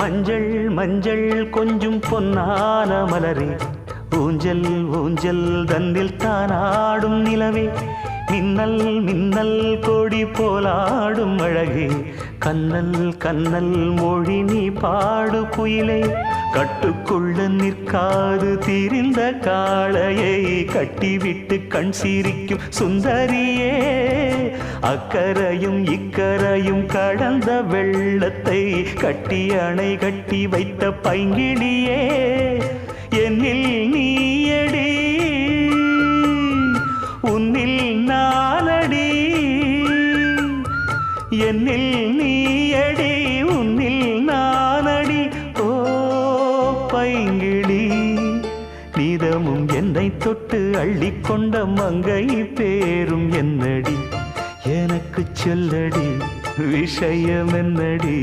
மஞ்சள் மஞ்சள் கொஞ்சம் பொன்னான மலரே, ஊஞ்சல் ஊஞ்சல் தன்னில் தானாடும் நிலவே, மின்னல் மின்னல் கொடி போலாடும் அழகே, கண்ணல் கண்ணல் மொழி நீ பாடு குயிலே, கட்டுக்குள்ள நிற்காது திரிந்த காளையை கட்டிவிட்டு கண் சிரிக்கும் சுந்தரியே, அக்கரையும் இக்கரையும் கடந்த வெள்ளத்தை கட்டி அணை கட்டி வைத்த பைங்கிளியே, என்னில் நீயடி உன்னில் நானடி, என்னில் நீயடி உன்னில் நானடி. ஓ பைங்கிளி, நீதமும் என்னை தொட்டு அள்ளிக்கொண்ட மங்கை பேரும் என்னடி, எனக்கு சொல்லடி விஷயம் என்னடி.